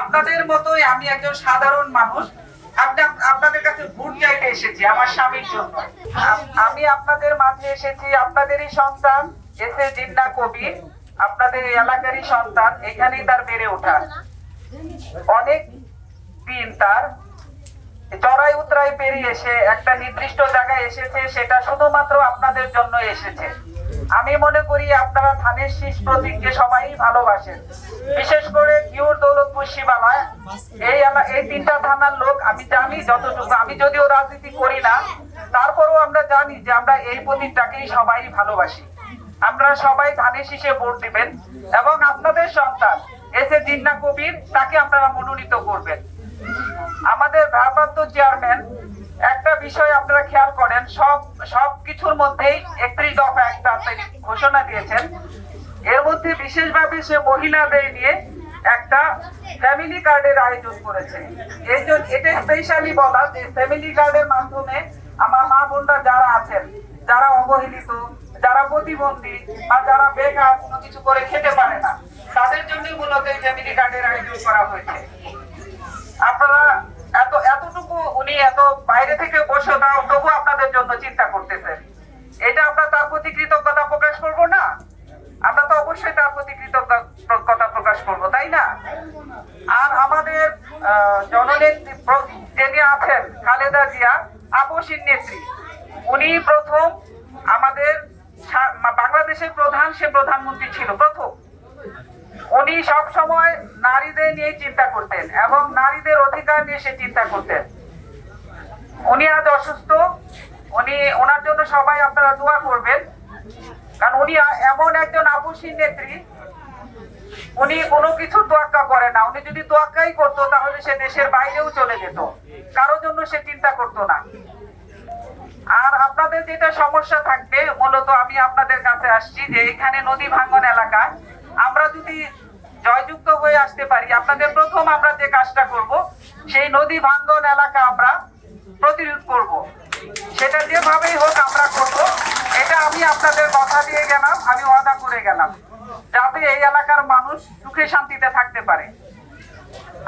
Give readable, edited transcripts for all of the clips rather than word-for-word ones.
আপনাদের মতোই আমি একজন সাধারণ মানুষ। আপনাদের কাছে ভোট চাইতে এসেছি আমার স্বামীর জন্য। আমি আপনাদের মাঝে এসেছি, আপনাদেরই সন্তান এস এ জিন্নাহ কবির, আপনাদের এলাকারই সন্তান। এখানেই তার বেড়ে ওঠা। অনেক দিন তার চড়াই উতরাই পেরিয়ে এসে একটা নির্দিষ্ট জায়গায় এসেছে, সেটা শুধুমাত্র আপনাদের জন্য এসেছে। আমি মনে করি আপনারা ধানের শীষ প্রতীককে সবাই ভালোবাসেন, বিশেষ করে ঘিওর দৌলতপুর শিবালয় এই তিনটা থানার লোক। আমি জানি যতটুকু, আমি যদিও রাজনীতি করি না, তারপরেও আমরা জানি যে আমরা এই প্রতীকটাকেই সবাই ভালোবাসি। আমরা সবাই ধানের শীষে ভোট দিবেন এবং আপনাদের সন্তান এস এ জিন্নাহ কবির, তাকে আপনারা মনোনীত করবেন। আমাদের ভারপ্রাপ্ত চেয়ারম্যান একটা বিষয় আপনারা খেয়াল করেন, সব কিছুর মধ্যেই 31 দফা একটা ঘোষণা দিয়েছেন। এর মধ্যে বিশেষভাবে সে মহিলাদের নিয়ে একটা ফ্যামিলি কার্ডের আয়োজন করেছে। এই জন্য এটা স্পেশালি বলা যে ফ্যামিলি কার্ডের মাধ্যমে আমার মা বোনরা যারা আছেন, যারা অবহেলিত, যারা প্রতিবন্ধী বা যারা বেকার, কোনো কিছু করে খেতে পারে না, তাদের জন্য মূলত এই ফ্যামিলি কার্ডের আয়োজন করা হয়েছে। আপনারা এতটুকু উনি এত বাইরে থেকে বসে তাও তবু আপনাদের জন্য চিন্তা করতেছেন। এটা আমরা তার প্রতি কৃতজ্ঞতা প্রকাশ করব না? আমরা তো অবশ্যই তার প্রতি কৃতজ্ঞতা প্রকাশ করব, তাই না? আর আমাদের জননেত্রী যিনি আছেন খালেদা জিয়া, আপসীর নেত্রী, উনি প্রথম আমাদের বাংলাদেশের প্রধানমন্ত্রী ছিল প্রথম। উনি সব সময় নারীদের নিয়ে চিন্তা করতেন এবং নারীদের অধিকার নিয়ে সে চিন্তা করতেন। উনি আজ অসুস্থ, ওনার জন্য সবাই আপনারা দোয়া করবেন, কারণ উনি এমন একজন আপসীর নেত্রী, উনি কোনো কিছু তোয়াক্কা করে না। উনি যদি তোয়াক্কাই করতো তাহলে সে দেশের বাইরেও চলে যেত, কারোর জন্য সে চিন্তা করতো না। আর আপনাদের যেটা সমস্যা থাকবে, মূলত আমি আপনাদের কাছে আসছি যে এখানে নদী ভাঙ্গন এলাকা আমরা যদি জয়যুক্ত হয়ে আসতে পারি, আপনাদের প্রথম আমরা যে কাজটা করব, সেই নদী ভাঙ্গন এলাকা আমরা প্রতিরোধ করব। সেটা যেভাবেই হোক আমরা করব। এটা আমি আপনাদের কথা দিয়ে গেলাম, আমি ওয়াদা করে গেলাম, যাতে এই এলাকার মানুষ সুখে শান্তিতে থাকতে পারে।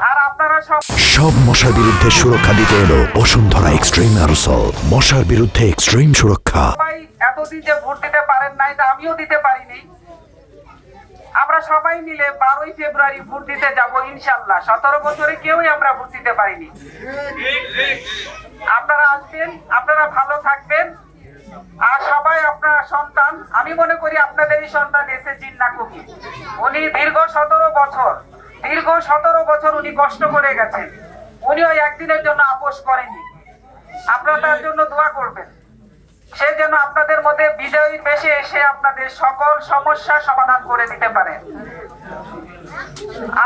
আর আপনারা সব মশার বিরুদ্ধে সুরক্ষা দিতে এলো বসুন্ধরা এক্সট্রিম অ্যারোসল। মশার বিরুদ্ধে এক্সট্রিম সুরক্ষা। সবাই এতদিন যে ভোট দিতে পারেন নাই, তা আমিও দিতে পারিনি। আমরা সবাই মিলে 12ই ফেব্রুয়ারি ভোট দিতে যাব ইনশাআল্লাহ। 17 বছরে কেউই আমরা ভোট দিতে পারিনি। আপনারা আসবেন, আপনারা ভালো থাকবেন। আর সবাই আপনার সন্তান, আমি মনে করি আপনাদেরই সন্তান এস এ জিন্নাহ কবির। উনি দীর্ঘ 17 বছর উনি কষ্ট করে গেছেন। উনি ওই একদিনের জন্য আপোষ করেনি। আপনারা তার জন্য দোয়া করবেন, সে যেন আপনাদের মধ্যে বিজয়ীর বেশে এসে আপনাদের সকল সমস্যার সমাধান করে দিতে পারে।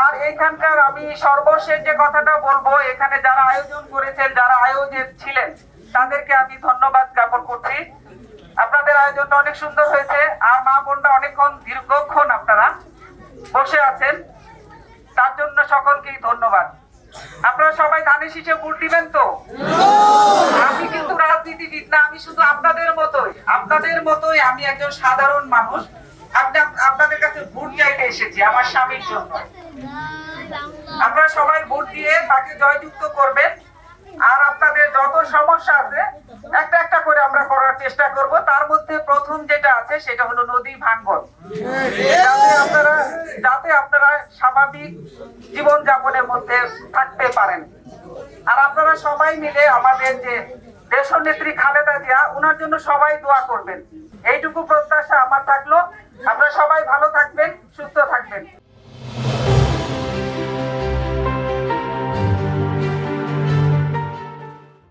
আর এইখানকার আমি সর্বশেষ যে কথাটা বলবো, এখানে যারা আয়োজন করেছেন, যারা আয়োজক ছিলেন, তাদেরকে আমি ধন্যবাদ জ্ঞাপন করছি। আপনাদের আয়োজনটা অনেক সুন্দর হয়েছে। আর মা বোনটা দীর্ঘক্ষণ আপনারা বসে আছেন, তার জন্য সকলকেই ধন্যবাদ। আপনারা সবাই ধানের শীষে ভোট দিবেন তো? আমি কিন্তু রাজনীতিবিদ না, আমি শুধু আপনাদের মতোই আমি একজন সাধারণ মানুষ। আপনাদের কাছে ভোট চাইতে এসেছি আমার স্বামীর জন্য। আপনারা সবাই ভোট দিয়ে তাকে জয়যুক্ত করবেন। আর আপনাদের যত সমস্যা আছে একটা একটা করে আমরা করার চেষ্টা করব। তার মধ্যে প্রথম যেটা আছে সেটা হলো নদী ভাঙ্গন, যাতে আপনারা স্বাভাবিক জীবন যাপনের মধ্যে থাকতে পারেন। আর আপনারা সবাই মিলে আমাদের যে দেশনেত্রী খালেদা জিয়া, ওনার জন্য সবাই দোয়া করবেন। এইটুকু প্রত্যাশা আমার থাকলো। আপনারা সবাই ভালো থাকবেন।